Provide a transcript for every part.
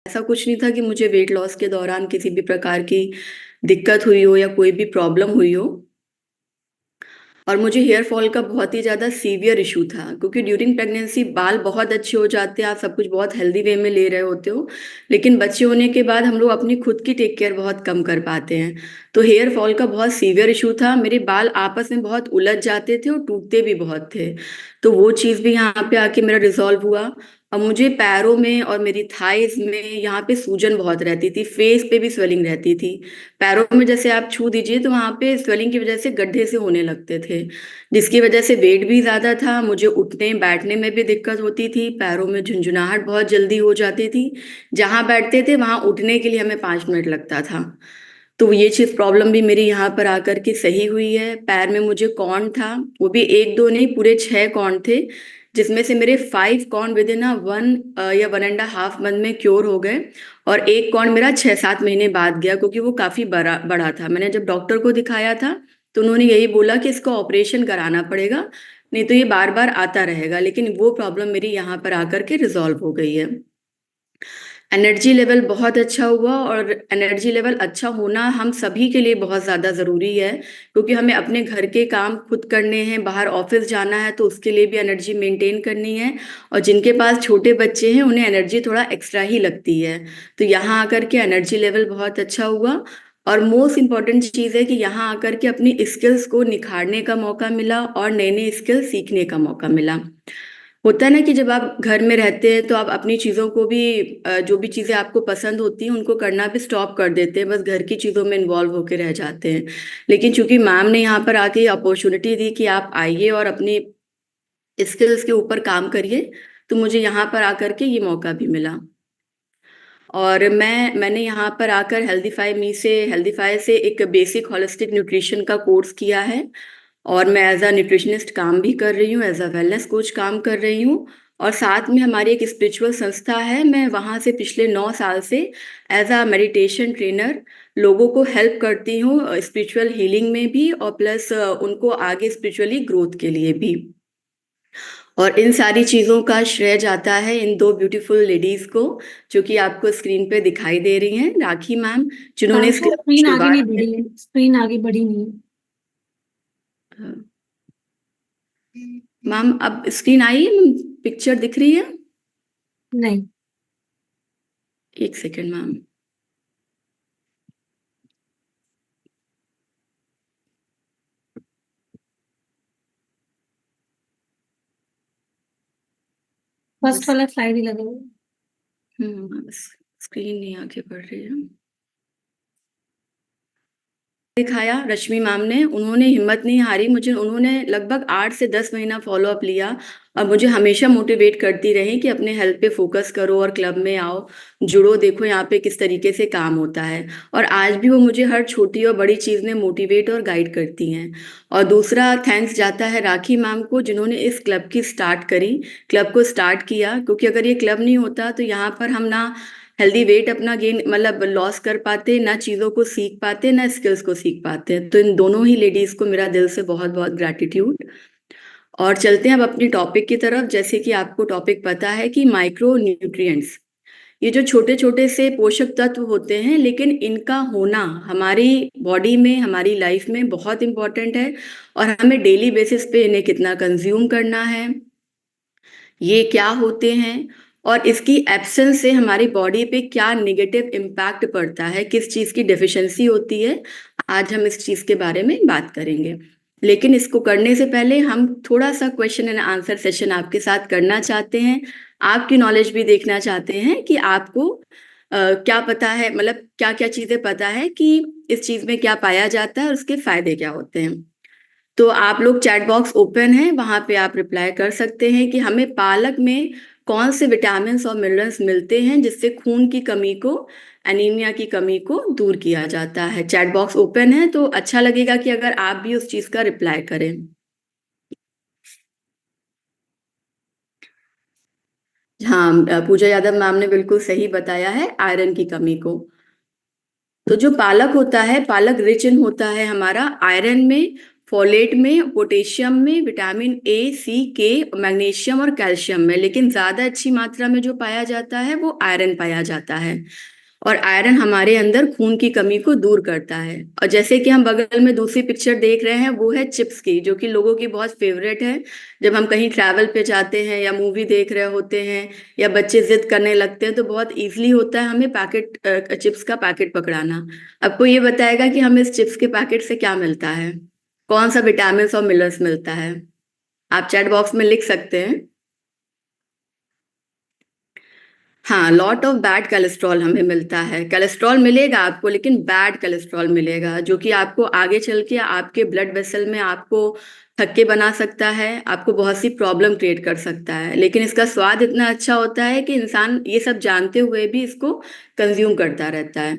ऐसा कुछ नहीं था कि मुझे वेट लॉस के दौरान किसी भी प्रकार की दिक्कत हुई हो या कोई भी प्रॉब्लम हुई हो। और मुझे हेयर फॉल का बहुत ही ज़्यादा सीवियर इशू था, क्योंकि ड्यूरिंग प्रेगनेंसी बाल बहुत अच्छे हो जाते हैं, आप सब कुछ बहुत हेल्दी वे में ले रहे होते हो। लेकिन बच्चे होने के बाद हम लोग अपनी खुद की टेक केयर बहुत कम कर पाते हैं। तो हेयर फॉल का बहुत सीवियर इशू था, मेरे बाल आपस में बहुत उलझ जाते थे और टूटते भी बहुत थे। तो वो चीज़ भी यहाँ पे आके मेरा रिजॉल्व हुआ। अब मुझे पैरों में और मेरी थाइज में यहाँ पे सूजन बहुत रहती थी, फेस पे भी स्वेलिंग रहती थी। पैरों में जैसे आप छू दीजिए तो वहां पे स्वेलिंग की वजह से गड्ढे से होने लगते थे, जिसकी वजह से वेट भी ज्यादा था, मुझे उठने बैठने में भी दिक्कत होती थी, पैरों में झुंझुनाहट बहुत जल्दी हो जाती थी। जहां बैठते थे वहां उठने के लिए हमें 5 मिनट लगता था। तो ये चीज प्रॉब्लम भी मेरी यहाँ पर आकर के सही हुई है। पैर में मुझे कॉर्न था, वो भी एक दो नहीं, पूरे 6 कॉर्न थे, जिसमें से मेरे 5 कॉर्न विद इन 1 या 1.5 मंथ में क्योर हो गए। और एक कॉर्न मेरा 6-7 महीने बाद गया, क्योंकि वो काफी बड़ा बड़ा था। मैंने जब डॉक्टर को दिखाया था तो उन्होंने यही बोला कि इसका ऑपरेशन कराना पड़ेगा, नहीं तो ये बार बार आता रहेगा। लेकिन वो प्रॉब्लम मेरी यहाँ पर आकर के रिजॉल्व हो गई है। एनर्जी लेवल बहुत अच्छा हुआ, और एनर्जी लेवल अच्छा होना हम सभी के लिए बहुत ज़्यादा ज़रूरी है, क्योंकि हमें अपने घर के काम खुद करने हैं, बाहर ऑफिस जाना है तो उसके लिए भी एनर्जी मेंटेन करनी है। और जिनके पास छोटे बच्चे हैं उन्हें एनर्जी थोड़ा एक्स्ट्रा ही लगती है। तो यहाँ आकर के एनर्जी लेवल बहुत अच्छा हुआ। और मोस्ट इम्पॉर्टेंट चीज़ है कि यहाँ आकर के अपनी स्किल्स को निखारने का मौका मिला और नए नए स्किल सीखने का मौका मिला। होता है ना कि जब आप घर में रहते हैं तो आप अपनी चीज़ों को भी जो भी चीज़ें आपको पसंद होती हैं उनको करना भी स्टॉप कर देते हैं, बस घर की चीज़ों में इन्वॉल्व होकर रह जाते हैं। लेकिन चूंकि मैम ने यहाँ पर आके अपॉर्चुनिटी दी कि आप आइए और अपनी स्किल्स के ऊपर काम करिए, तो मुझे यहाँ पर आकर के ये मौका भी मिला। और मैंने यहाँ पर आकर हेल्दीफाई से एक बेसिक होलिस्टिक न्यूट्रिशन का कोर्स किया है। और मैं एज अ न्यूट्रिशनिस्ट काम भी कर रही हूँ, एज अ वेलनेस कोच काम कर रही हूँ। और साथ में हमारी एक स्पिरिचुअल संस्था है, मैं वहाँ से पिछले 9 साल से एज अ मेडिटेशन ट्रेनर लोगों को हेल्प करती हूँ, स्पिरिचुअल हीलिंग में भी और प्लस उनको आगे स्पिरिचुअली ग्रोथ के लिए भी। और इन सारी चीज़ों का श्रेय जाता है इन दो ब्यूटीफुल लेडीज को, जो कि आपको स्क्रीन पे दिखाई दे रही हैं, राखी मैम, जिन्होंने मैम इस वो क्लब की स्क्रीन आगे नहीं शुरुआत। बढ़ी है, स्क्रीन आगे बढ़ी नहीं है। मैम अब स्क्रीन आई है मैम, पिक्चर दिख रही है? नहीं। एक सेकेंड मैम। फर्स्ट बस। वाला स्लाइड ही लगा हुआ है। बस स्क्रीन नहीं आगे बढ़ रही है। दिखाया रश्मि मैम ने, उन्होंने हिम्मत नहीं हारी, मुझे उन्होंने लगभग 8 से 10 महीना फॉलो अप लिया। और मुझे हमेशा मोटिवेट करती रही कि अपने हेल्थ पे फोकस करो और क्लब में आओ, जुड़ो, देखो यहाँ पे किस तरीके से काम होता है। और आज भी वो मुझे हर छोटी और बड़ी चीज़ में मोटिवेट और गाइड करती हैं। और दूसरा थैंक्स जाता है राखी मैम को, जिन्होंने इस क्लब की स्टार्ट करी, क्लब को स्टार्ट किया, क्योंकि अगर ये क्लब नहीं होता तो यहाँ पर हम ना हेल्दी वेट अपना गेन मतलब लॉस कर पाते, ना चीज़ों को सीख पाते, ना स्किल्स को सीख पाते। तो इन दोनों ही लेडीज को मेरा दिल से बहुत बहुत ग्रैटिट्यूड। और चलते हैं अब अपनी टॉपिक की तरफ। जैसे कि आपको टॉपिक पता है कि माइक्रो न्यूट्रिएंट्स, ये जो छोटे छोटे से पोषक तत्व होते हैं, लेकिन इनका होना हमारी बॉडी में, हमारी लाइफ में बहुत इंपॉर्टेंट है। और हमें डेली बेसिस पे इन्हें कितना कंज्यूम करना है, ये क्या होते हैं, और इसकी एब्सेंस से हमारी बॉडी पे क्या नेगेटिव इम्पैक्ट पड़ता है, किस चीज़ की डेफिशिएंसी होती है, आज हम इस चीज़ के बारे में बात करेंगे। लेकिन इसको करने से पहले हम थोड़ा सा क्वेश्चन एंड आंसर सेशन आपके साथ करना चाहते हैं। आपकी नॉलेज भी देखना चाहते हैं कि आपको क्या पता है, मतलब क्या क्या चीज़ें पता है कि इस चीज़ में क्या पाया जाता है और उसके फायदे क्या होते हैं। तो आप लोग चैट बॉक्स ओपन है, वहां पे आप रिप्लाई कर सकते हैं कि हमें पालक में कौन से विटामिन और मिनरल्स मिलते हैं जिससे खून की कमी को, एनीमिया की कमी को दूर किया जाता है। चैट बॉक्स ओपन है, तो अच्छा लगेगा कि अगर आप भी उस चीज का रिप्लाई करें। हाँ, पूजा यादव मैम ने बिल्कुल सही बताया है, आयरन की कमी को। तो जो पालक होता है, पालक रिच इन होता है हमारा आयरन में फोलेट में, पोटेशियम में, विटामिन ए, सी, के, मैग्नीशियम और कैल्शियम में। लेकिन ज्यादा अच्छी मात्रा में जो पाया जाता है वो आयरन पाया जाता है। और आयरन हमारे अंदर खून की कमी को दूर करता है। और जैसे कि हम बगल में दूसरी पिक्चर देख रहे हैं, वो है चिप्स की, जो कि लोगों की बहुत फेवरेट है। जब हम कहीं ट्रैवल पे जाते हैं या मूवी देख रहे होते हैं या बच्चे जिद करने लगते हैं, तो बहुत इजीली होता है हमें चिप्स का पैकेट पकड़ाना। अब कोई ये बताएगा कि हमें इस चिप्स के पैकेट से क्या मिलता है, कौन सा विटामिन और मिनरल्स मिलता है? आप चैट बॉक्स में लिख सकते हैं। हाँ, लॉट ऑफ बैड कोलेस्ट्रॉल हमें मिलता है। कोलेस्ट्रॉल मिलेगा आपको, लेकिन बैड कोलेस्ट्रॉल मिलेगा, जो कि आपको आगे चल के आपके ब्लड वेसल में आपको थक्के बना सकता है, आपको बहुत सी प्रॉब्लम क्रिएट कर सकता है। लेकिन इसका स्वाद इतना अच्छा होता है कि इंसान ये सब जानते हुए भी इसको कंज्यूम करता रहता है।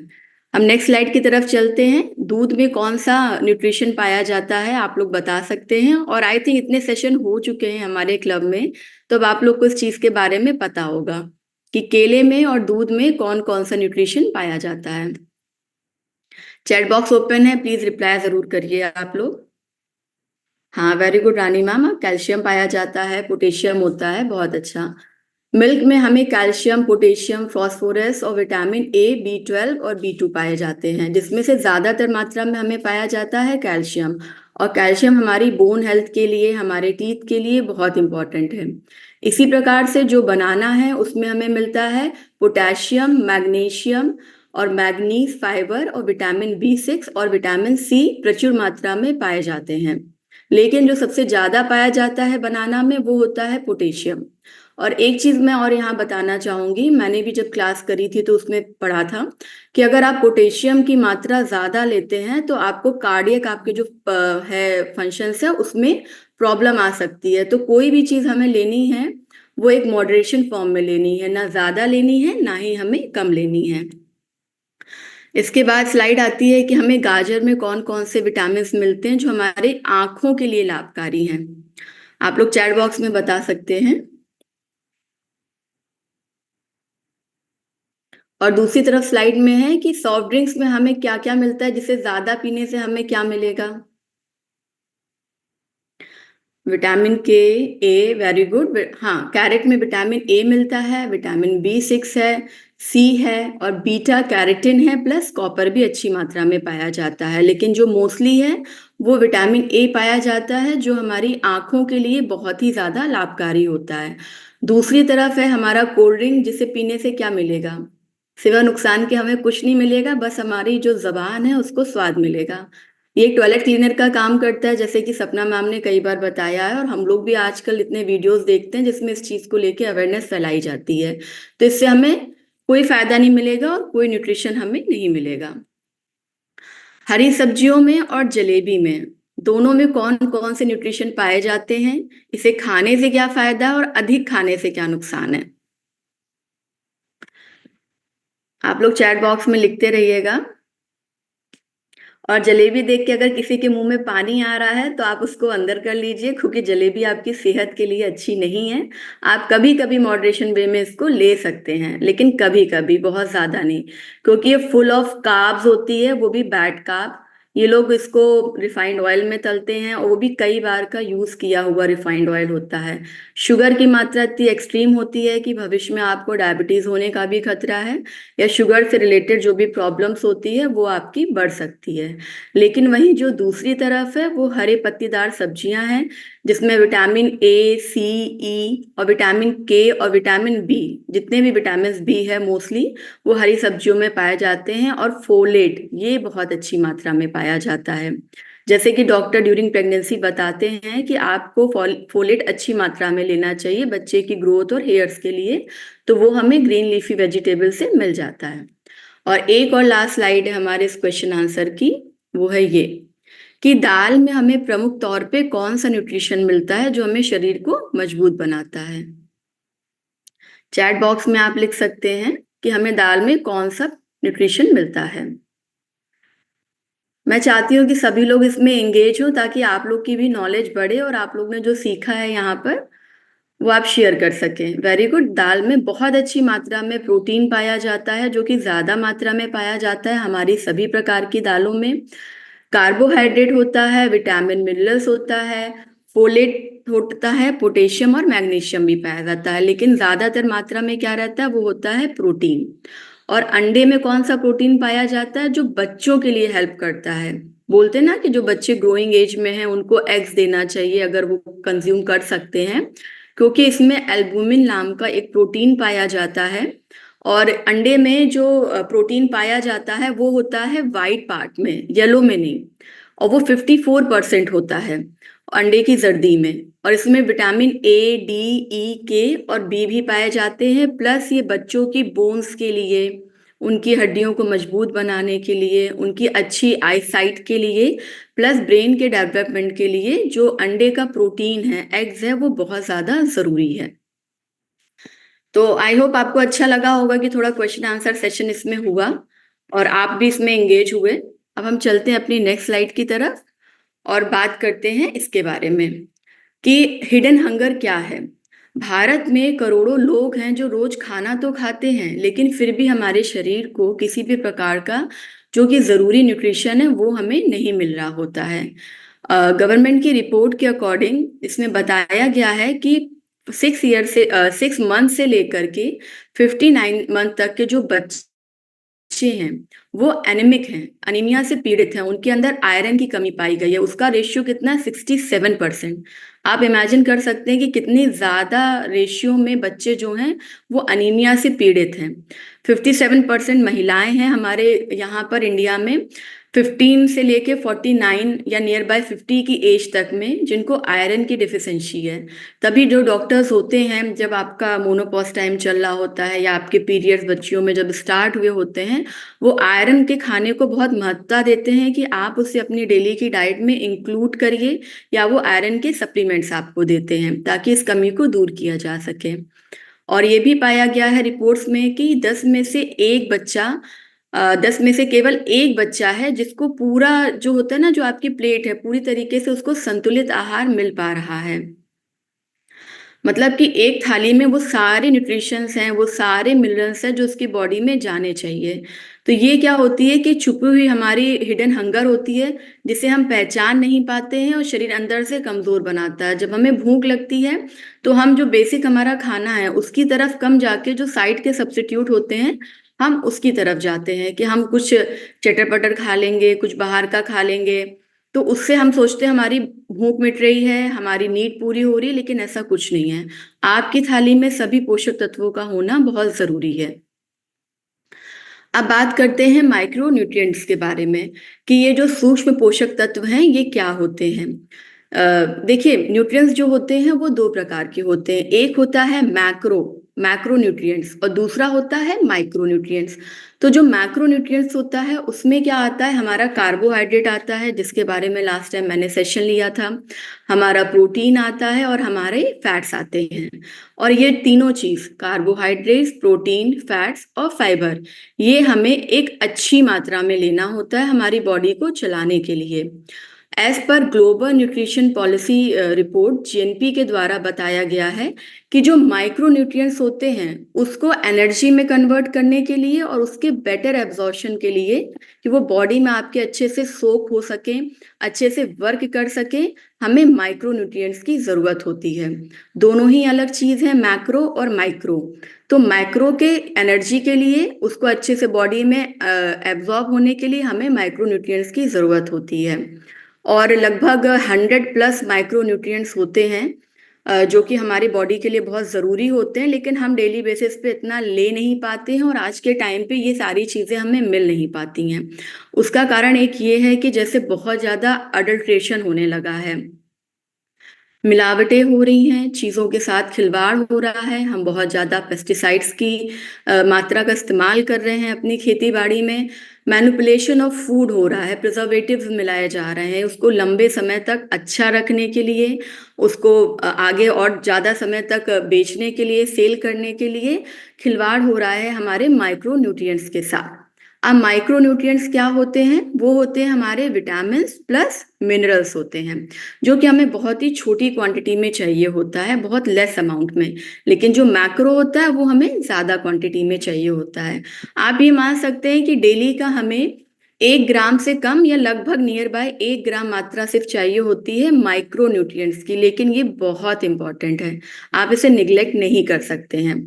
हम नेक्स्ट स्लाइड की तरफ चलते हैं। दूध में कौन सा न्यूट्रिशन पाया जाता है, आप लोग बता सकते हैं? और आई थिंक इतने सेशन हो चुके हैं हमारे क्लब में, तो अब आप लोग को इस चीज के बारे में पता होगा कि केले में और दूध में कौन कौन सा न्यूट्रिशन पाया जाता है। चैट बॉक्स ओपन है, प्लीज रिप्लाई जरूर करिए आप लोग। हाँ, वेरी गुड रानी मैम, कैल्शियम पाया जाता है, पोटेशियम होता है, बहुत अच्छा। मिल्क में हमें कैल्शियम, पोटेशियम, फास्फोरस और विटामिन A, B12 और B2 पाए जाते हैं, जिसमें से ज्यादातर मात्रा में हमें पाया जाता है कैल्शियम। और कैल्शियम हमारी बोन हेल्थ के लिए, हमारे टीथ के लिए बहुत इंपॉर्टेंट है। इसी प्रकार से जो बनाना है उसमें हमें मिलता है पोटेशियम, मैग्नीशियम और मैग्नीज, फाइबर और विटामिन B6 और विटामिन C प्रचुर मात्रा में पाए जाते हैं। लेकिन जो सबसे ज्यादा पाया जाता है बनाना में वो होता है पोटेशियम। और एक चीज मैं और यहाँ बताना चाहूंगी, मैंने भी जब क्लास करी थी तो उसमें पढ़ा था कि अगर आप पोटेशियम की मात्रा ज्यादा लेते हैं तो आपको कार्डियक, आपके जो है फंक्शंस है, उसमें प्रॉब्लम आ सकती है। तो कोई भी चीज हमें लेनी है वो एक मॉडरेशन फॉर्म में लेनी है, ना ज्यादा लेनी है ना ही हमें कम लेनी है। इसके बाद स्लाइड आती है कि हमें गाजर में कौन कौन से विटामिन मिलते हैं जो हमारे आंखों के लिए लाभकारी हैं। आप लोग चैट बॉक्स में बता सकते हैं। और दूसरी तरफ स्लाइड में है कि सॉफ्ट ड्रिंक्स में हमें क्या क्या मिलता है, जिसे ज्यादा पीने से हमें क्या मिलेगा? विटामिन के, वेरी गुड। हाँ, कैरेट में विटामिन ए मिलता है, विटामिन B6 है, सी है और बीटा कैरेटिन है, प्लस कॉपर भी अच्छी मात्रा में पाया जाता है। लेकिन जो मोस्टली है वो विटामिन ए पाया जाता है, जो हमारी आंखों के लिए बहुत ही ज्यादा लाभकारी होता है। दूसरी तरफ है हमारा कोल्ड ड्रिंक, जिसे पीने से क्या मिलेगा? सिवा नुकसान के हमें कुछ नहीं मिलेगा, बस हमारी जो जबान है उसको स्वाद मिलेगा। ये टॉयलेट क्लीनर का काम करता है, जैसे कि सपना मैम ने कई बार बताया है, और हम लोग भी आजकल इतने वीडियोस देखते हैं जिसमें इस चीज को लेके अवेयरनेस फैलाई जाती है। तो इससे हमें कोई फायदा नहीं मिलेगा और कोई न्यूट्रिशन हमें नहीं मिलेगा। हरी सब्जियों में और जलेबी में, दोनों में कौन कौन से न्यूट्रिशन पाए जाते हैं? इसे खाने से क्या फायदा है और अधिक खाने से क्या नुकसान है? आप लोग चैट बॉक्स में लिखते रहिएगा। और जलेबी देख के अगर किसी के मुंह में पानी आ रहा है तो आप उसको अंदर कर लीजिए, क्योंकि जलेबी आपकी सेहत के लिए अच्छी नहीं है। आप कभी कभी मॉडरेशन वे में इसको ले सकते हैं, लेकिन कभी कभी, बहुत ज्यादा नहीं, क्योंकि ये फुल ऑफ कार्ब्स होती है, वो भी बैड कार्ब। ये लोग इसको रिफाइंड ऑयल में तलते हैं और वो भी कई बार का यूज किया हुआ रिफाइंड ऑयल होता है। शुगर की मात्रा इतनी एक्सट्रीम होती है कि भविष्य में आपको डायबिटीज होने का भी खतरा है, या शुगर से रिलेटेड जो भी प्रॉब्लम्स होती है वो आपकी बढ़ सकती है। लेकिन वहीं जो दूसरी तरफ है वो हरे पत्तीदार सब्जियां हैं, जिसमें विटामिन A, C, E और विटामिन के और विटामिन बी, जितने भी विटामिन बी है मोस्टली वो हरी सब्जियों में पाए जाते हैं। और फोलेट, ये बहुत अच्छी मात्रा में पाया जाता है। जैसे कि डॉक्टर ड्यूरिंग प्रेगनेंसी बताते हैं कि आपको फोलेट अच्छी मात्रा में लेना चाहिए बच्चे की ग्रोथ और हेयर्स के लिए, तो वो हमें ग्रीन लीफी वेजिटेबल से मिल जाता है। और एक और लास्ट स्लाइड है हमारे इस क्वेश्चन आंसर की, वो है ये कि दाल में हमें प्रमुख तौर पे कौन सा न्यूट्रिशन मिलता है जो हमें शरीर को मजबूत बनाता है? चैट बॉक्स में आप लिख सकते हैं कि हमें दाल में कौन सा न्यूट्रिशन मिलता है। मैं चाहती हूँ कि सभी लोग इसमें एंगेज हो, ताकि आप लोग की भी नॉलेज बढ़े और आप लोग ने जो सीखा है यहाँ पर वो आप शेयर कर सकें। Very good. दाल में बहुत अच्छी मात्रा में प्रोटीन पाया जाता है, जो कि ज्यादा मात्रा में पाया जाता है हमारी सभी प्रकार की दालों में। कार्बोहाइड्रेट होता है, विटामिन मिनरल्स होता है, फोलेट होता है, पोटेशियम और मैग्नीशियम भी पाया जाता है, लेकिन ज्यादातर मात्रा में क्या रहता है वो होता है प्रोटीन। और अंडे में कौन सा प्रोटीन पाया जाता है जो बच्चों के लिए हेल्प करता है? बोलते हैं ना कि जो बच्चे ग्रोइंग एज में हैं उनको एग्स देना चाहिए अगर वो कंज्यूम कर सकते हैं, क्योंकि इसमें एल्बुमिन नाम का एक प्रोटीन पाया जाता है। और अंडे में जो प्रोटीन पाया जाता है वो होता है वाइट पार्ट में, येलो में नहीं। और वो 54% होता है अंडे की जर्दी में। और इसमें विटामिन ए, डी, ई, के और बी भी पाए जाते हैं। प्लस ये बच्चों की बोन्स के लिए, उनकी हड्डियों को मजबूत बनाने के लिए, उनकी अच्छी आईसाइट के लिए, प्लस ब्रेन के डेवलपमेंट के लिए जो अंडे का प्रोटीन है, एग्स है, वो बहुत ज्यादा जरूरी है। तो आई होप आपको अच्छा लगा होगा कि थोड़ा क्वेश्चन आंसर सेशन इसमें हुआ और आप भी इसमें एंगेज हुए। अब हम चलते हैं अपनी नेक्स्ट स्लाइड की तरफ और बात करते हैं इसके बारे में कि हिडन हंगर क्या है। भारत में करोड़ों लोग हैं जो रोज खाना तो खाते हैं, लेकिन फिर भी हमारे शरीर को किसी भी प्रकार का जो कि जरूरी न्यूट्रिशन है वो हमें नहीं मिल रहा होता है। गवर्नमेंट की रिपोर्ट के अकॉर्डिंग इसमें बताया गया है कि 6 मंथ से लेकर के 59 मंथ तक के जो बच्चे हैं वो एनीमिक हैं, अनीमिया से पीड़ित हैं, उनके अंदर आयरन की कमी पाई गई है। उसका रेशियो कितना है? 67%। आप इमेजिन कर सकते हैं कि कितनी ज्यादा रेशियो में बच्चे जो हैं वो अनीमिया से पीड़ित हैं। 57% महिलाएं हैं हमारे यहाँ पर इंडिया में, 15 से लेके 49 या नियर बाय 50 की एज तक में, जिनको आयरन की डिफिशेंसी है। तभी जो डॉक्टर्स होते हैं, जब आपका मोनोपॉज टाइम चल रहा होता है या आपके पीरियड्स बच्चियों में जब स्टार्ट हुए होते हैं, वो आयरन के खाने को बहुत महत्वता देते हैं कि आप उसे अपनी डेली की डाइट में इंक्लूड करिए, या वो आयरन के सप्लीमेंट्स आपको देते हैं ताकि इस कमी को दूर किया जा सके। और ये भी पाया गया है रिपोर्ट्स में कि 10 में से केवल एक बच्चा है जिसको पूरा जो होता है ना, जो आपकी प्लेट है, पूरी तरीके से उसको संतुलित आहार मिल पा रहा है। मतलब कि एक थाली में वो सारे न्यूट्रिशंस हैं, वो सारे मिनरल्स हैं जो उसकी बॉडी में जाने चाहिए। तो ये क्या होती है कि छुपी हुई हमारी हिडन हंगर होती है, जिसे हम पहचान नहीं पाते हैं और शरीर अंदर से कमजोर बनाता है। जब हमें भूख लगती है तो हम जो बेसिक हमारा खाना है उसकी तरफ कम जाके जो साइड के सब्स्टिट्यूट होते हैं हम उसकी तरफ जाते हैं कि हम कुछ चटर पटर खा लेंगे, कुछ बाहर का खा लेंगे। तो उससे हम सोचते हैं हमारी भूख मिट रही है, हमारी नीड पूरी हो रही है, लेकिन ऐसा कुछ नहीं है। आपकी थाली में सभी पोषक तत्वों का होना बहुत जरूरी है। अब बात करते हैं माइक्रो न्यूट्रिएंट्स के बारे में कि ये जो सूक्ष्म पोषक तत्व हैं ये क्या होते हैं। देखिए, न्यूट्रिएंट्स जो होते हैं वो दो प्रकार के होते हैं। एक होता है मैक्रो मैक्रो न्यूट्रिएंट्स और दूसरा होता है माइक्रो न्यूट्रिएंट्स। तो जो मैक्रो न्यूट्रिएंट्स होता है उसमें क्या आता है? हमारा कार्बोहाइड्रेट आता है, जिसके बारे में लास्ट टाइम मैंने सेशन लिया था। हमारा प्रोटीन आता है और हमारे फैट्स आते हैं। और ये तीनों चीज, कार्बोहाइड्रेट्स, प्रोटीन, फैट्स और फाइबर, ये हमें एक अच्छी मात्रा में लेना होता है हमारी बॉडी को चलाने के लिए। As per global nutrition policy report GNP के द्वारा बताया गया है कि जो माइक्रो न्यूट्रिएंट्स होते हैं उसको एनर्जी में कन्वर्ट करने के लिए और उसके बेटर एब्जॉर्प्शन के लिए, कि वो बॉडी में आपके अच्छे से सोक हो सके, अच्छे से वर्क कर सके, हमें माइक्रो न्यूट्रिएंट्स की जरूरत होती है। दोनों ही अलग चीज है, मैक्रो और माइक्रो। तो मैक्रो के एनर्जी के लिए, उसको अच्छे से बॉडी में एब्जॉर्ब होने के लिए हमें माइक्रो न्यूट्रिएंट्स की जरूरत होती है। और लगभग 100+ माइक्रो न्यूट्रिएंट्स होते हैं जो कि हमारी बॉडी के लिए बहुत ज़रूरी होते हैं, लेकिन हम डेली बेसिस पे इतना ले नहीं पाते हैं और आज के टाइम पे ये सारी चीज़ें हमें मिल नहीं पाती हैं। उसका कारण एक ये है कि जैसे बहुत ज़्यादा अडल्ट्रेशन होने लगा है, मिलावटें हो रही हैं, चीज़ों के साथ खिलवाड़ हो रहा है, हम बहुत ज़्यादा पेस्टिसाइड्स की मात्रा का इस्तेमाल कर रहे हैं अपनी खेती बाड़ी में, मैनिपुलेशन ऑफ फूड हो रहा है, प्रिजर्वेटिव्स मिलाए जा रहे हैं उसको लंबे समय तक अच्छा रखने के लिए, उसको आगे और ज़्यादा समय तक बेचने के लिए, सेल करने के लिए खिलवाड़ हो रहा है हमारे माइक्रो न्यूट्रिएंट्स के साथ। अब माइक्रो न्यूट्रिएंट्स क्या होते हैं? वो होते हैं हमारे विटामिन प्लस मिनरल्स होते हैं, जो कि हमें बहुत ही छोटी क्वांटिटी में चाहिए होता है, बहुत लेस अमाउंट में। लेकिन जो मैक्रो होता है वो हमें ज़्यादा क्वांटिटी में चाहिए होता है। आप ये मान सकते हैं कि डेली का हमें 1 ग्राम से कम या लगभग नियर बाय 1 ग्राम मात्रा सिर्फ चाहिए होती है माइक्रो न्यूट्रिएंट्स की, लेकिन ये बहुत इंपॉर्टेंट है, आप इसे निग्लेक्ट नहीं कर सकते हैं।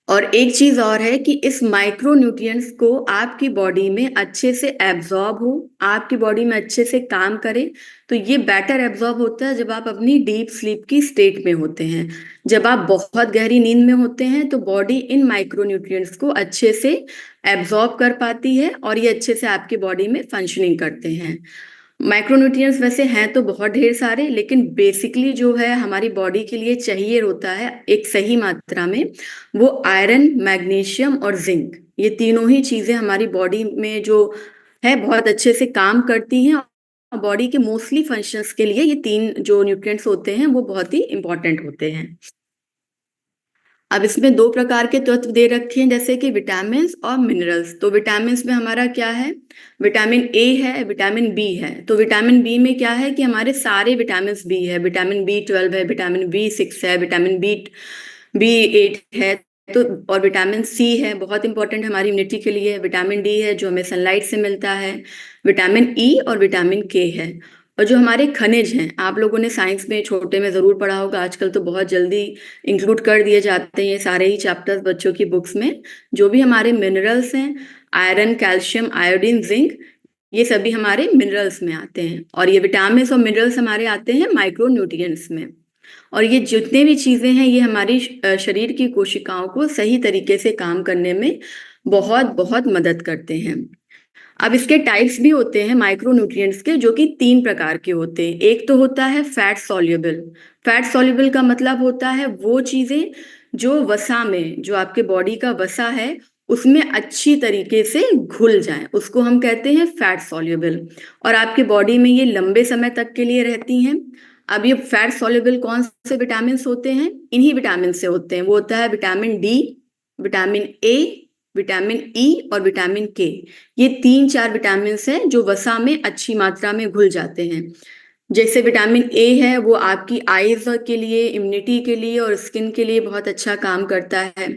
और एक चीज और है कि इस माइक्रो न्यूट्रिएंट्स को आपकी बॉडी में अच्छे से एब्जॉर्ब हो, आपकी बॉडी में अच्छे से काम करे, तो ये बेटर एब्जॉर्ब होता है जब आप अपनी डीप स्लीप की स्टेट में होते हैं। जब आप बहुत गहरी नींद में होते हैं तो बॉडी इन माइक्रो न्यूट्रिएंट्स को अच्छे से एब्जॉर्ब कर पाती है और ये अच्छे से आपकी बॉडी में फंक्शनिंग करते हैं। माइक्रोन्यूट्रिएंट्स वैसे हैं तो बहुत ढेर सारे, लेकिन बेसिकली जो है हमारी बॉडी के लिए चाहिए होता है एक सही मात्रा में, वो आयरन, मैग्नीशियम और जिंक। ये तीनों ही चीजें हमारी बॉडी में जो है बहुत अच्छे से काम करती हैं, और बॉडी के मोस्टली फंक्शंस के लिए ये 3 जो न्यूट्रिएंट्स होते हैं वो बहुत ही इंपॉर्टेंट होते हैं। अब इसमें 2 प्रकार के तत्व दे रखे हैं, जैसे कि विटामिन्स और मिनरल्स। तो विटामिन्स में हमारा क्या है, विटामिन ए है, विटामिन बी है। तो विटामिन बी में क्या है कि हमारे सारे विटामिन्स बी है, विटामिन B12 है, विटामिन B6 है, विटामिन B8 है। तो और विटामिन सी है, बहुत इंपॉर्टेंट है हमारी इम्यूनिटी के लिए। विटामिन डी है जो हमें सनलाइट से मिलता है, विटामिन ई और विटामिन के है। और जो हमारे खनिज हैं, आप लोगों ने साइंस में छोटे में जरूर पढ़ा होगा, आजकल तो बहुत जल्दी इंक्लूड कर दिए जाते हैं ये सारे ही चैप्टर्स बच्चों की बुक्स में। जो भी हमारे मिनरल्स हैं, आयरन, कैल्शियम, आयोडीन, जिंक, ये सभी हमारे मिनरल्स में आते हैं। और ये विटामिन और मिनरल्स हमारे आते हैं माइक्रो न्यूट्रिएंट्स में। और ये जितने भी चीजें हैं ये हमारी शरीर की कोशिकाओं को सही तरीके से काम करने में बहुत बहुत मदद करते हैं। अब इसके टाइप्स भी होते हैं माइक्रो न्यूट्रिएंट्स के, जो कि 3 प्रकार के होते हैं। एक तो होता है फैट सॉल्युबल। फैट सॉल्युबल का मतलब होता है वो चीजें जो वसा में, जो आपके बॉडी का वसा है उसमें अच्छी तरीके से घुल जाएं, उसको हम कहते हैं फैट सॉल्युबल। और आपके बॉडी में ये लंबे समय तक के लिए रहती हैं। अब ये फैट सॉल्युबल कौन से विटामिन होते हैं, इन्हीं विटामिन से होते हैं। वो होता है vitamin D, vitamin A, vitamin E और विटामिन के। ये 3-4 विटामिन हैं जो वसा में अच्छी मात्रा में घुल जाते हैं। जैसे विटामिन ए है वो आपकी आईज के लिए, इम्यूनिटी के लिए और स्किन के लिए बहुत अच्छा काम करता है।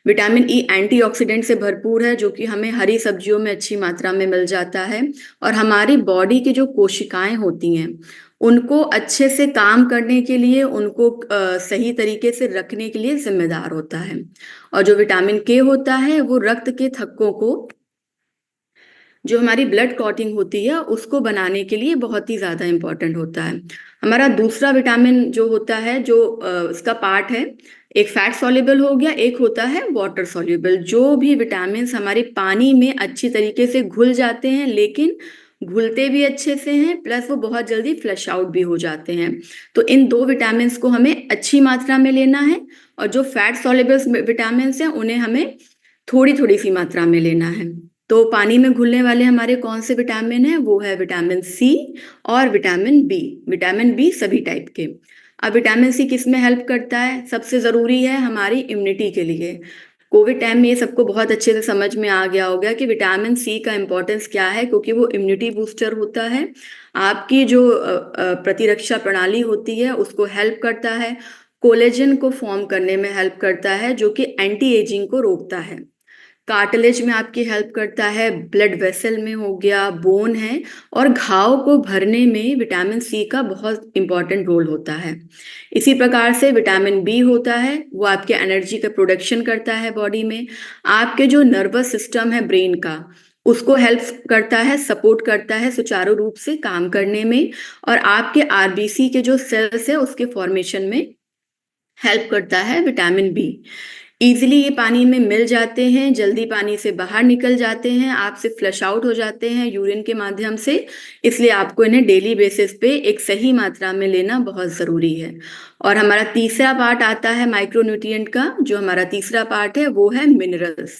विटामिन ई एंटीऑक्सीडेंट से भरपूर है, जो कि हमें हरी सब्जियों में अच्छी मात्रा में मिल जाता है और हमारी बॉडी की जो कोशिकाएं होती हैं उनको अच्छे से काम करने के लिए, उनको सही तरीके से रखने के लिए जिम्मेदार होता है। और जो विटामिन के होता है वो रक्त के थक्कों को, जो हमारी ब्लड क्लॉटिंग होती है उसको बनाने के लिए बहुत ही ज्यादा इंपॉर्टेंट होता है। हमारा दूसरा विटामिन जो होता है, जो इसका पार्ट है, एक फैट सॉल्युबल हो गया, एक होता है वाटर सॉल्युबल। जो भी विटामिन हमारे पानी में अच्छी तरीके से घुल जाते हैं, लेकिन घुलते भी अच्छे से हैं, प्लस वो बहुत जल्दी फ्लश आउट भी हो जाते हैं। तो इन 2 विटामिन को हमें अच्छी मात्रा में लेना है, और जो फैट सॉल्युबल विटामिन हैं उन्हें हमें थोड़ी थोड़ी सी मात्रा में लेना है। तो पानी में घुलने वाले हमारे कौन से विटामिन हैं, वो है विटामिन सी और विटामिन बी। विटामिन बी सभी टाइप के। अब विटामिन सी किस में हेल्प करता है, सबसे जरूरी है हमारी इम्यूनिटी के लिए। कोविड टाइम में ये सबको बहुत अच्छे से समझ में आ गया होगा कि विटामिन सी का इंपॉर्टेंस क्या है, क्योंकि वो इम्यूनिटी बूस्टर होता है। आपकी जो प्रतिरक्षा प्रणाली होती है उसको हेल्प करता है, कोलेजन को फॉर्म करने में हेल्प करता है, जो कि एंटी एजिंग को रोकता है। कार्टिलेज में आपकी हेल्प करता है, ब्लड वेसल में हो गया, बोन है, और घाव को भरने में विटामिन सी का बहुत इंपॉर्टेंट रोल होता है। इसी प्रकार से विटामिन बी होता है, वो आपके एनर्जी का प्रोडक्शन करता है बॉडी में। आपके जो नर्वस सिस्टम है ब्रेन का, उसको हेल्प करता है, सपोर्ट करता है सुचारू रूप से काम करने में। और आपके आरबीसी के जो सेल्स है उसके फॉर्मेशन में हेल्प करता है विटामिन बी। इजीली ये पानी में मिल जाते हैं, जल्दी पानी से बाहर निकल जाते हैं, आपसे फ्लश आउट हो जाते हैं यूरिन के माध्यम से। इसलिए आपको इन्हें डेली बेसिस पे एक सही मात्रा में लेना बहुत ज़रूरी है। और हमारा तीसरा पार्ट आता है माइक्रोन्यूट्रिएंट का। जो हमारा तीसरा पार्ट है वो है मिनरल्स।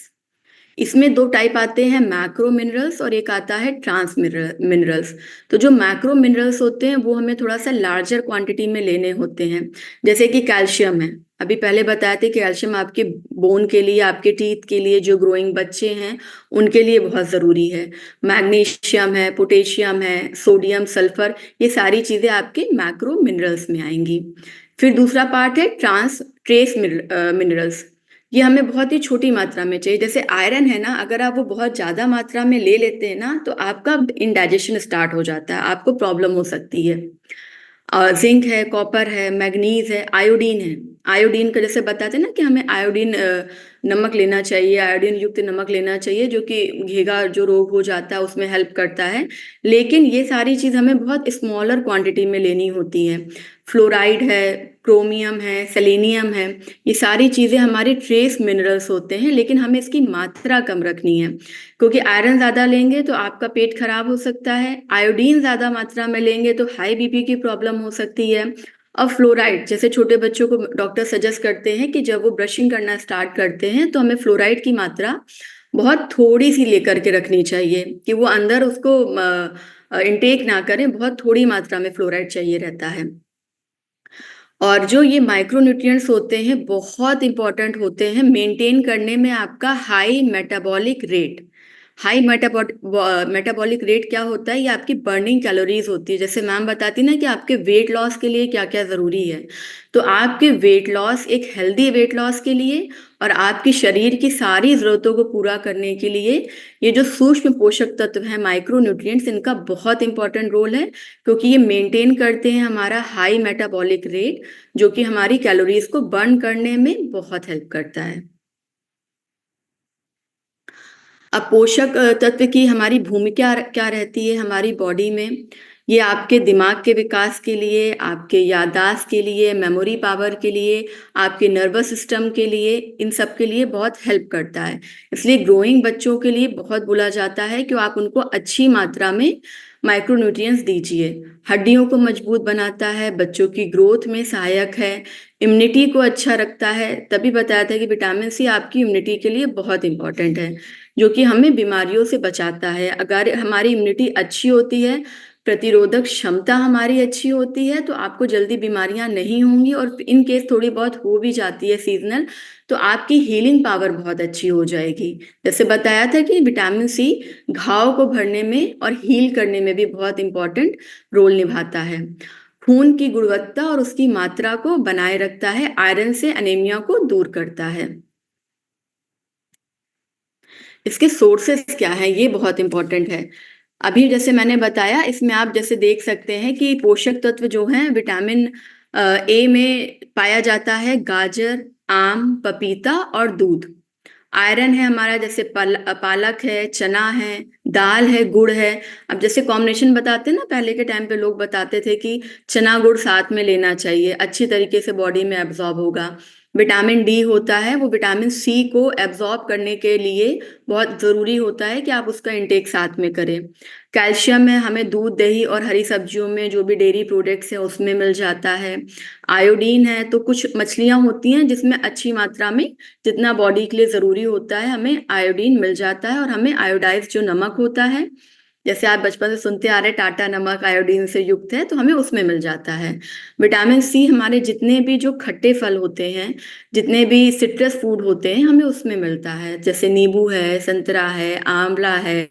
इसमें 2 टाइप आते हैं, मैक्रो मिनरल्स और एक आता है ट्रांस मिनरल्स। तो जो मैक्रो मिनरल्स होते हैं वो हमें थोड़ा सा लार्जर क्वांटिटी में लेने होते हैं। जैसे कि कैल्शियम है, अभी पहले बताए थे, कैल्शियम आपके बोन के लिए, आपके टीथ के लिए, जो ग्रोइंग बच्चे हैं उनके लिए बहुत ज़रूरी है। मैग्नीशियम है, पोटेशियम है, सोडियम, सल्फर, ये सारी चीज़ें आपके मैक्रो मिनरल्स में आएंगी। फिर दूसरा पार्ट है ट्रेस मिनरल्स। ये हमें बहुत ही छोटी मात्रा में चाहिए। जैसे आयरन है ना, अगर आप वो बहुत ज़्यादा मात्रा में ले लेते हैं ना, तो आपका इंडाइजेशन स्टार्ट हो जाता है, आपको प्रॉब्लम हो सकती है। जिंक है, कॉपर है, मैग्नीज है, आयोडीन है। आयोडीन का जैसे बताते हैं ना कि हमें आयोडीन नमक लेना चाहिए, आयोडीन युक्त नमक लेना चाहिए, जो कि घेगा जो रोग हो जाता है उसमें हेल्प करता है। लेकिन ये सारी चीज़ हमें बहुत स्मॉलर क्वांटिटी में लेनी होती है। फ्लोराइड है, क्रोमियम है, सेलेनियम है, ये सारी चीज़ें हमारी ट्रेस मिनरल्स होते हैं, लेकिन हमें इसकी मात्रा कम रखनी है। क्योंकि आयरन ज़्यादा लेंगे तो आपका पेट खराब हो सकता है, आयोडीन ज़्यादा मात्रा में लेंगे तो हाई बीपी की प्रॉब्लम हो सकती है। और फ्लोराइड, जैसे छोटे बच्चों को डॉक्टर सजेस्ट करते हैं कि जब वो ब्रशिंग करना स्टार्ट करते हैं तो हमें फ्लोराइड की मात्रा बहुत थोड़ी सी लेकर के रखनी चाहिए, कि वो अंदर उसको इनटेक ना करें, बहुत थोड़ी मात्रा में फ्लोराइड चाहिए रहता है। और जो ये माइक्रोन्यूट्रिएंट्स होते हैं बहुत इंपॉर्टेंट होते हैं मेंटेन करने में आपका high metabolic rate. High metabolic rate क्या होता है? ये आपकी बर्निंग कैलोरीज होती है। जैसे मैम बताती ना कि आपके वेट लॉस के लिए क्या क्या ज़रूरी है, तो आपके वेट लॉस, एक हेल्दी वेट लॉस के लिए और आपकी शरीर की सारी ज़रूरतों को पूरा करने के लिए ये जो सूक्ष्म पोषक तत्व हैं, माइक्रोन्यूट्रिएंट्स, इनका बहुत इंपॉर्टेंट रोल है। क्योंकि ये मेंटेन करते हैं हमारा हाई मेटाबॉलिक रेट, जो कि हमारी कैलोरीज को बर्न करने में बहुत हेल्प करता है। अब पोषक तत्व की हमारी भूमिका क्या रहती है हमारी बॉडी में? ये आपके दिमाग के विकास के लिए, आपके याददाश्त के लिए, मेमोरी पावर के लिए, आपके नर्वस सिस्टम के लिए, इन सब के लिए बहुत हेल्प करता है। इसलिए ग्रोइंग बच्चों के लिए बहुत बोला जाता है कि आप उनको अच्छी मात्रा में माइक्रोन्यूट्रिएंट्स दीजिए। हड्डियों को मजबूत बनाता है, बच्चों की ग्रोथ में सहायक है, इम्यूनिटी को अच्छा रखता है। तभी बताया था कि विटामिन सी आपकी इम्यूनिटी के लिए बहुत इंपॉर्टेंट है, जो कि हमें बीमारियों से बचाता है। अगर हमारी इम्यूनिटी अच्छी होती है, प्रतिरोधक क्षमता हमारी अच्छी होती है, तो आपको जल्दी बीमारियां नहीं होंगी। और इन केस थोड़ी बहुत हो भी जाती है सीजनल, तो आपकी हीलिंग पावर बहुत अच्छी हो जाएगी। जैसे बताया था कि विटामिन सी घाव को भरने में और हील करने में भी बहुत इंपॉर्टेंट रोल निभाता है। खून की गुणवत्ता और उसकी मात्रा को बनाए रखता है, आयरन से एनीमिया को दूर करता है। इसके सोर्सेस क्या हैं, ये बहुत इंपॉर्टेंट है। अभी जैसे मैंने बताया, इसमें आप जैसे देख सकते हैं कि पोषक तत्व जो हैं विटामिन ए में पाया जाता है गाजर, आम, पपीता और दूध। आयरन है हमारा जैसे पालक है, चना है, दाल है, गुड़ है। अब जैसे कॉम्बिनेशन बताते हैं ना, पहले के टाइम पे लोग बताते थे कि चना गुड़ साथ में लेना चाहिए, अच्छी तरीके से बॉडी में एब्जॉर्ब होगा। विटामिन डी होता है, वो विटामिन सी को एब्जॉर्ब करने के लिए बहुत ज़रूरी होता है कि आप उसका इंटेक साथ में करें। कैल्शियम है हमें दूध, दही और हरी सब्जियों में, जो भी डेयरी प्रोडक्ट्स हैं उसमें मिल जाता है। आयोडीन है तो कुछ मछलियां होती हैं जिसमें अच्छी मात्रा में, जितना बॉडी के लिए ज़रूरी होता है, हमें आयोडीन मिल जाता है। और हमें आयोडाइज जो नमक होता है, जैसे आप बचपन से सुनते आ रहे टाटा नमक आयोडीन से युक्त है, तो हमें उसमें मिल जाता है। विटामिन सी हमारे जितने भी जो खट्टे फल होते हैं, जितने भी सिट्रस फूड होते हैं, हमें उसमें मिलता है। जैसे नींबू है, संतरा है, आंवला है,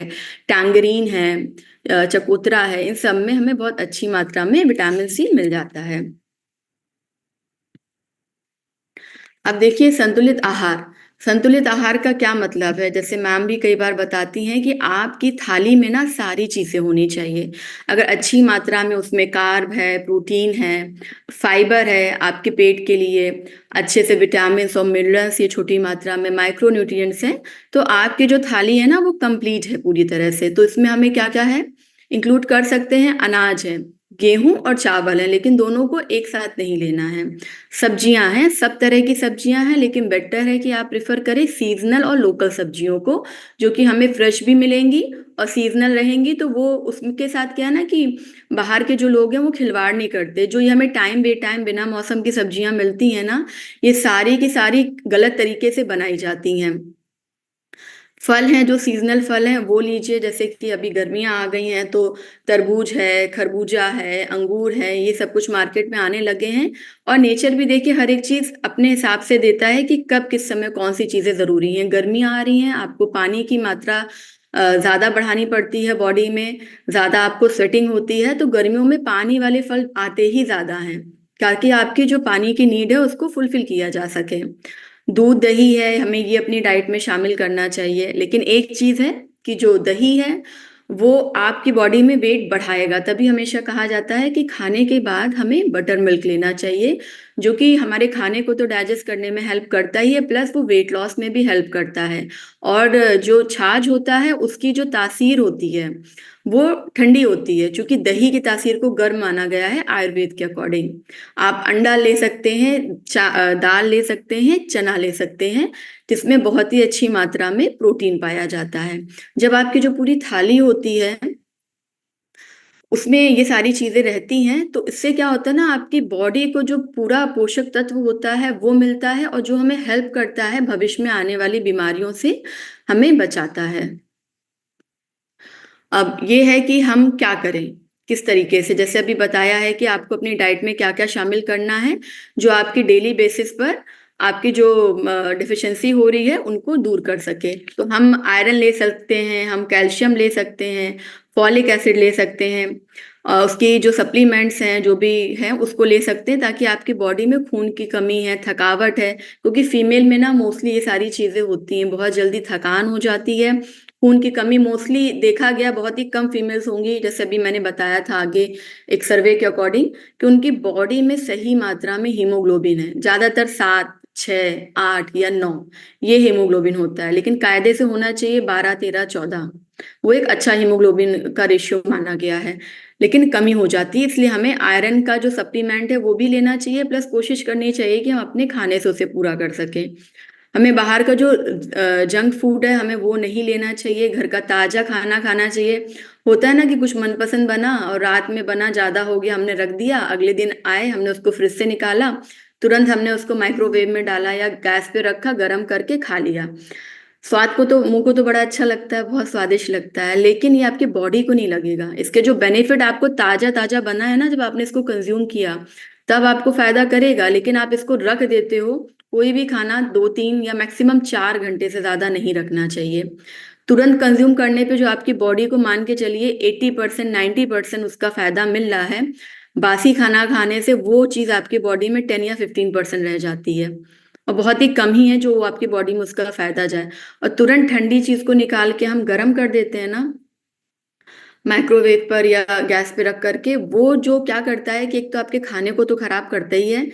टैंगरीन है, चकोतरा है, इन सब में हमें बहुत अच्छी मात्रा में विटामिन सी मिल जाता है। अब देखिए संतुलित आहार। संतुलित आहार का क्या मतलब है? जैसे मैम भी कई बार बताती हैं कि आपकी थाली में ना सारी चीज़ें होनी चाहिए। अगर अच्छी मात्रा में उसमें कार्ब है, प्रोटीन है, फाइबर है आपके पेट के लिए, अच्छे से विटामिन्स और मिनरल्स, ये छोटी मात्रा में माइक्रोन्यूट्रिएंट्स हैं, तो आपकी जो थाली है ना वो कंप्लीट है पूरी तरह से। तो इसमें हमें क्या-क्या है? इंक्लूड कर सकते हैं, अनाज है, गेहूँ और चावल है, लेकिन दोनों को एक साथ नहीं लेना है। सब्जियां हैं, सब तरह की सब्जियां हैं, लेकिन बेटर है कि आप प्रिफर करें सीजनल और लोकल सब्जियों को, जो कि हमें फ्रेश भी मिलेंगी और सीजनल रहेंगी। तो वो उसके साथ क्या है ना कि बाहर के जो लोग हैं वो खिलवाड़ नहीं करते। जो ये हमें टाइम बे टाइम बिना मौसम की सब्जियां मिलती हैं ना, ये सारी की सारी गलत तरीके से बनाई जाती हैं। फल हैं जो सीजनल फल हैं वो लीजिए, जैसे कि अभी गर्मियाँ आ गई हैं तो तरबूज है, खरबूजा है, अंगूर है, ये सब कुछ मार्केट में आने लगे हैं। और नेचर भी देखिए हर एक चीज़ अपने हिसाब से देता है कि कब किस समय कौन सी चीज़ें ज़रूरी हैं। गर्मियाँ आ रही हैं, आपको पानी की मात्रा ज़्यादा बढ़ानी पड़ती है बॉडी में, ज़्यादा आपको स्वेटिंग होती है, तो गर्मियों में पानी वाले फल आते ही ज़्यादा हैं, ताकि आपकी जो पानी की नीड है उसको फुलफिल किया जा सके। दूध दही है, हमें ये अपनी डाइट में शामिल करना चाहिए। लेकिन एक चीज है कि जो दही है वो आपकी बॉडी में वेट बढ़ाएगा, तभी हमेशा कहा जाता है कि खाने के बाद हमें बटर मिल्क लेना चाहिए, जो कि हमारे खाने को तो डाइजेस्ट करने में हेल्प करता ही है, प्लस वो वेट लॉस में भी हेल्प करता है। और जो छाछ होता है उसकी जो तासीर होती है वो ठंडी होती है, क्योंकि दही की तासीर को गर्म माना गया है आयुर्वेद के अकॉर्डिंग। आप अंडा ले सकते हैं, दाल ले सकते हैं, चना ले सकते हैं, जिसमें बहुत ही अच्छी मात्रा में प्रोटीन पाया जाता है। जब आपकी जो पूरी थाली होती है उसमें ये सारी चीजें रहती हैं, तो इससे क्या होता है ना, आपकी बॉडी को जो पूरा पोषक तत्व होता है वो मिलता है, और जो हमें हेल्प करता है भविष्य में आने वाली बीमारियों से हमें बचाता है। अब ये है कि हम क्या करें, किस तरीके से, जैसे अभी बताया है कि आपको अपनी डाइट में क्या क्या शामिल करना है जो आपकी डेली बेसिस पर आपकी जो डिफिशिएंसी हो रही है उनको दूर कर सके। तो हम आयरन ले सकते हैं, हम कैल्शियम ले सकते हैं, फॉलिक एसिड ले सकते हैं, उसकी जो सप्लीमेंट्स हैं जो भी हैं उसको ले सकते हैं, ताकि आपकी बॉडी में खून की कमी है, थकावट है, क्योंकि फीमेल में ना मोस्टली ये सारी चीजें होती हैं, बहुत जल्दी थकान हो जाती है, खून की कमी मोस्टली देखा गया, बहुत ही कम फीमेल्स होंगी, जैसे अभी मैंने बताया था आगे एक सर्वे के अकॉर्डिंग, कि उनकी बॉडी में सही मात्रा में हीमोग्लोबिन है, ज्यादातर 7, 6, 8 या 9 ये हीमोग्लोबिन होता है, लेकिन कायदे से होना चाहिए 12, 13, 14, वो एक अच्छा हीमोग्लोबिन का रेशियो माना गया है। लेकिन कमी हो जाती है, इसलिए हमें आयरन का जो सप्लीमेंट है वो भी लेना चाहिए, प्लस कोशिश करनी चाहिए कि हम अपने खाने से उसे पूरा कर सकें। हमें बाहर का जो जंक फूड है हमें वो नहीं लेना चाहिए, घर का ताजा खाना खाना चाहिए। होता है ना कि कुछ मनपसंद बना और रात में बना ज्यादा हो गया, हमने रख दिया, अगले दिन आए हमने उसको फ्रिज से निकाला, तुरंत हमने उसको माइक्रोवेव में डाला या गैस पे रखा, गर्म करके खा लिया। स्वाद को तो, मुंह को तो बड़ा अच्छा लगता है, बहुत स्वादिष्ट लगता है, लेकिन ये आपकी बॉडी को नहीं लगेगा। इसके जो बेनिफिट आपको ताजा ताजा बना है ना, जब आपने इसको कंज्यूम किया तब आपको फायदा करेगा, लेकिन आप इसको रख देते हो। कोई भी खाना 2, 3 या मैक्सिमम 4 घंटे से ज्यादा नहीं रखना चाहिए। तुरंत कंज्यूम करने पे जो आपकी बॉडी को मान के चलिए 80%, 90% उसका फायदा मिल रहा है, बासी खाना खाने से वो चीज आपकी बॉडी में 10 या 15% रह जाती है, और बहुत ही कम ही है जो आपकी बॉडी में उसका फायदा जाए। और तुरंत ठंडी चीज को निकाल के हम गर्म कर देते हैं ना माइक्रोवेव पर या गैस पे रख करके, वो जो क्या करता है कि एक तो आपके खाने को तो खराब करता ही है,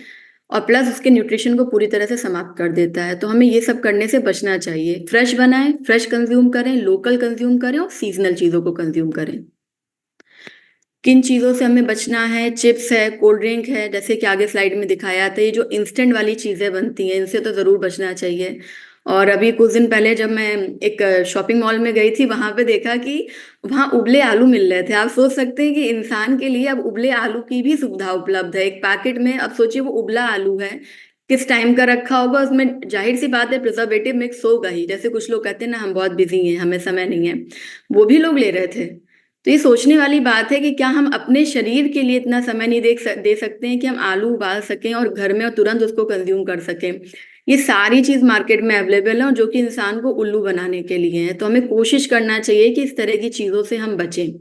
और प्लस उसके न्यूट्रिशन को पूरी तरह से समाप्त कर देता है। तो हमें ये सब करने से बचना चाहिए, फ्रेश बनाएं, फ्रेश कंज्यूम करें, लोकल कंज्यूम करें और सीजनल चीजों को कंज्यूम करें। किन चीजों से हमें बचना है, चिप्स है, कोल्ड ड्रिंक है, जैसे कि आगे स्लाइड में दिखाया था, ये जो इंस्टेंट वाली चीजें बनती हैं इनसे तो जरूर बचना चाहिए। और अभी कुछ दिन पहले जब मैं एक शॉपिंग मॉल में गई थी, वहां पे देखा कि वहां उबले आलू मिल रहे थे। आप सोच सकते हैं कि इंसान के लिए अब उबले आलू की भी सुविधा उपलब्ध है एक पैकेट में। अब सोचिए वो उबला आलू है, किस टाइम का रखा होगा, उसमें जाहिर सी बात है प्रिजर्वेटिव मिक्स होगा ही। जैसे कुछ लोग कहते हैं ना हम बहुत बिजी हैं, हमें समय नहीं है, वो भी लोग ले रहे थे। तो ये सोचने वाली बात है कि क्या हम अपने शरीर के लिए इतना समय नहीं दे सकते हैं कि हम आलू उबाल सकें और घर में और तुरंत उसको कंज्यूम कर सकें। ये सारी चीज मार्केट में अवेलेबल है, और जो कि इंसान को उल्लू बनाने के लिए है। तो हमें कोशिश करना चाहिए कि इस तरह की चीजों से हम बचें।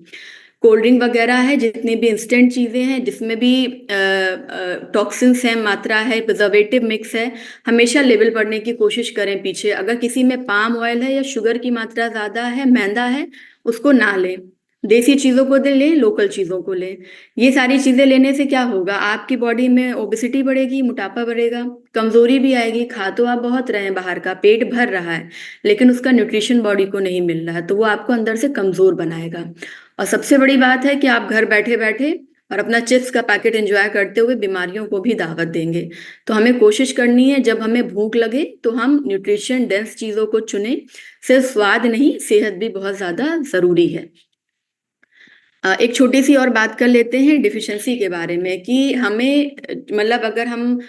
कोल्ड ड्रिंक वगैरह है, जितनी भी इंस्टेंट चीजें हैं जिसमें भी टॉक्सिन्स हैं, मात्रा है, प्रिजर्वेटिव मिक्स है, हमेशा लेबल पढ़ने की कोशिश करें पीछे। अगर किसी में पाम ऑयल है या शुगर की मात्रा ज्यादा है, मैदा है, उसको ना लें। देसी चीजों को दे लें, लोकल चीजों को लें। ये सारी चीजें लेने से क्या होगा, आपकी बॉडी में ओबेसिटी बढ़ेगी, मोटापा बढ़ेगा, कमजोरी भी आएगी। खा तो आप बहुत रहे हैं बाहर का, पेट भर रहा है, लेकिन उसका न्यूट्रिशन बॉडी को नहीं मिल रहा है, तो वो आपको अंदर से कमजोर बनाएगा। और सबसे बड़ी बात है कि आप घर बैठे बैठे और अपना चिप्स का पैकेट एंजॉय करते हुए बीमारियों को भी दावत देंगे। तो हमें कोशिश करनी है जब हमें भूख लगे तो हम न्यूट्रिशन डेंस चीजों को चुनें। सिर्फ स्वाद नहीं, सेहत भी बहुत ज्यादा जरूरी है। एक छोटी सी और बात कर लेते हैं डिफिशिएंसी के बारे में, कि हमें मतलब अगर हम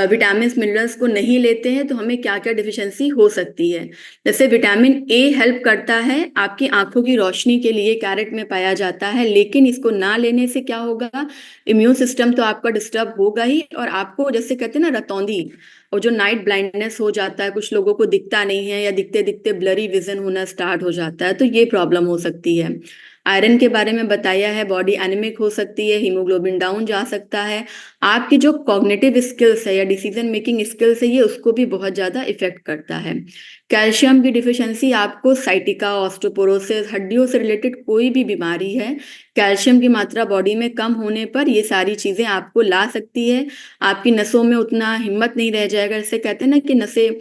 विटामिन मिनरल्स को नहीं लेते हैं तो हमें क्या क्या डिफिशिएंसी हो सकती है। जैसे विटामिन ए हेल्प करता है आपकी आंखों की रोशनी के लिए, कैरेट में पाया जाता है, लेकिन इसको ना लेने से क्या होगा, इम्यून सिस्टम तो आपका डिस्टर्ब होगा ही, और आपको जैसे कहते हैं ना रतौंधी, और जो नाइट ब्लाइंडनेस हो जाता है, कुछ लोगों को दिखता नहीं है या दिखते दिखते ब्लरी विजन होना स्टार्ट हो जाता है, तो ये प्रॉब्लम हो सकती है। आयरन के बारे में बताया है, बॉडी एनीमिक हो सकती है, हीमोग्लोबिन डाउन जा सकता है, आपकी जो कॉग्निटिव स्किल्स है या डिसीजन मेकिंग स्किल्स है ये उसको भी बहुत ज़्यादा इफेक्ट करता है। कैल्शियम की डिफिशियंसी आपको साइटिका, ऑस्टियोपोरोसिस, हड्डियों से रिलेटेड कोई भी बीमारी है, कैल्शियम की मात्रा बॉडी में कम होने पर ये सारी चीज़ें आपको ला सकती है। आपकी नसों में उतना हिम्मत नहीं रह जाएगा, जैसे कहते हैं ना कि नसें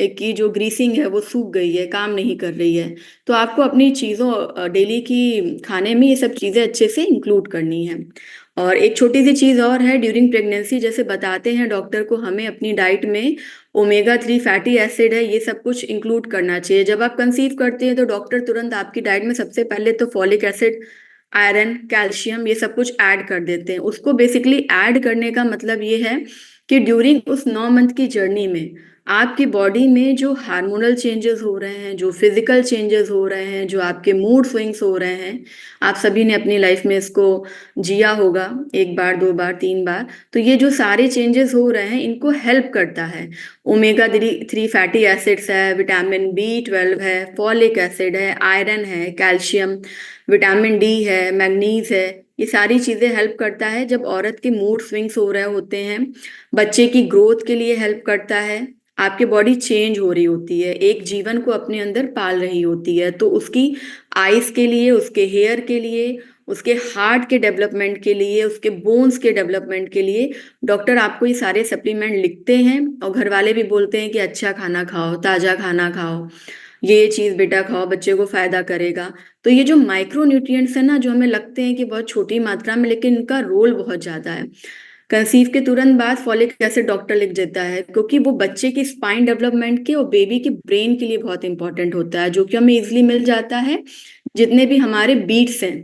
की जो ग्रीसिंग है वो सूख गई है, काम नहीं कर रही है। तो आपको अपनी चीज़ों डेली की खाने में ये सब चीज़ें अच्छे से इंक्लूड करनी है। और एक छोटी सी चीज़ और है, ड्यूरिंग प्रेगनेंसी जैसे बताते हैं डॉक्टर को हमें अपनी डाइट में ओमेगा 3 फैटी एसिड है ये सब कुछ इंक्लूड करना चाहिए। जब आप कंसीव करते हैं तो डॉक्टर तुरंत आपकी डाइट में सबसे पहले तो फॉलिक एसिड, आयरन, कैल्शियम ये सब कुछ ऐड कर देते हैं। उसको बेसिकली ऐड करने का मतलब ये है कि ड्यूरिंग उस 9 मंथ की जर्नी में आपकी बॉडी में जो हार्मोनल चेंजेस हो रहे हैं, जो फिजिकल चेंजेस हो रहे हैं, जो आपके मूड स्विंग्स हो रहे हैं, आप सभी ने अपनी लाइफ में इसको जिया होगा 1 बार 2 बार 3 बार। तो ये जो सारे चेंजेस हो रहे हैं इनको हेल्प करता है। ओमेगा 3 फैटी एसिड्स है, विटामिन B12 है, फॉलिक एसिड है, आयरन है, कैल्शियम, विटामिन डी है, मैग्नीज है, ये सारी चीज़ें हेल्प करता है जब औरत के मूड स्विंग्स हो रहे होते हैं। बच्चे की ग्रोथ के लिए हेल्प करता है। आपकी बॉडी चेंज हो रही होती है, एक जीवन को अपने अंदर पाल रही होती है, तो उसकी आइज के लिए, उसके हेयर के लिए, उसके हार्ट के डेवलपमेंट के लिए, उसके बोन्स के डेवलपमेंट के लिए डॉक्टर आपको ये सारे सप्लीमेंट लिखते हैं। और घर वाले भी बोलते हैं कि अच्छा खाना खाओ, ताज़ा खाना खाओ, ये चीज़ बेटा खाओ, बच्चे को फायदा करेगा। तो ये जो माइक्रो न्यूट्रिएंट्स है ना, जो हमें लगते हैं कि बहुत छोटी मात्रा में, लेकिन इनका रोल बहुत ज़्यादा है। कंसीव के तुरंत बाद फॉलिक एसिड डॉक्टर लिख देता है, क्योंकि वो बच्चे की स्पाइन डेवलपमेंट के और बेबी के ब्रेन के लिए बहुत इंपॉर्टेंट होता है, जो कि हमें इजिली मिल जाता है जितने भी हमारे बीट्स हैं,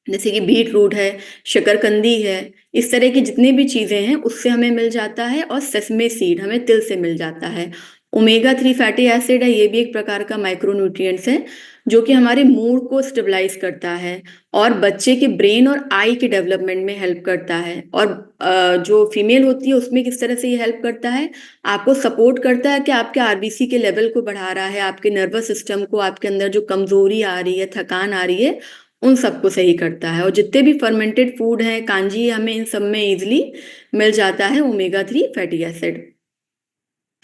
जैसे कि बीट रूट है, शकरकंदी है, इस तरह की जितनी भी चीजें हैं उससे हमें मिल जाता है। और सेसमे सीड हमें तिल से मिल जाता है। ओमेगा 3 फैटी एसिड है, ये भी एक प्रकार का माइक्रोन्यूट्रिएंट्स है जो कि हमारे मूड को स्टेबलाइज करता है और बच्चे के ब्रेन और आई के डेवलपमेंट में हेल्प करता है। और जो फीमेल होती है उसमें किस तरह से ये हेल्प करता है, आपको सपोर्ट करता है कि आपके आरबीसी के लेवल को बढ़ा रहा है, आपके नर्वस सिस्टम को, आपके अंदर जो कमजोरी आ रही है, थकान आ रही है, उन सबको सही करता है। और जितने भी फर्मेंटेड फूड हैं, कांजी, हमें इन सब में इजिली मिल जाता है omega 3 fatty acid.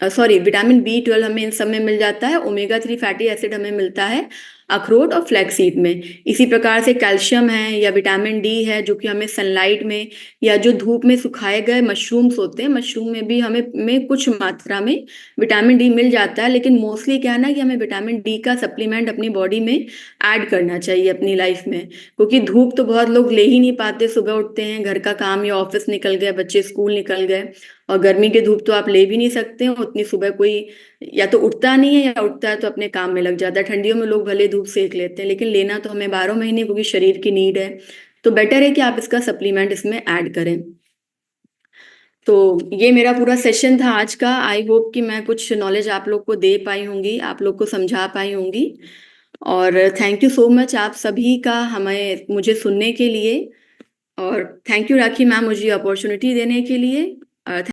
Sorry, vitamin B12 हमें इन सब में मिल जाता है, ओमेगा 3 फैटी एसिड हमें मिलता है अखरोट और फ्लैक्सीड में। इसी प्रकार से कैल्शियम है या विटामिन डी है जो कि हमें सनलाइट में या जो धूप में सुखाए गए मशरूम्स होते हैं, मशरूम में भी हमें कुछ मात्रा में विटामिन डी मिल जाता है। लेकिन मोस्टली क्या है ना कि हमें विटामिन डी का सप्लीमेंट अपनी बॉडी में ऐड करना चाहिए अपनी लाइफ में, क्योंकि धूप तो बहुत लोग ले ही नहीं पाते। सुबह उठते हैं, घर का काम या ऑफिस निकल गए, बच्चे स्कूल निकल गए, और गर्मी के धूप तो आप ले भी नहीं सकते हो उतनी सुबह। कोई या तो उठता नहीं है या उठता है तो अपने काम में लग जाता है। ठंडियों में लोग भले धूप सेक लेते हैं, लेकिन लेना तो हमें 12 महीने, क्योंकि शरीर की नीड है। तो बेटर है कि आप इसका सप्लीमेंट इसमें ऐड करें। तो ये मेरा पूरा सेशन था आज का। आई होप कि मैं कुछ नॉलेज आप लोग को दे पाई होंगी, आप लोग को समझा पाई होंगी। और थैंक यू सो मच आप सभी का हमें मुझे सुनने के लिए। और थैंक यू राखी मैम मुझे अपॉर्चुनिटी देने के लिए।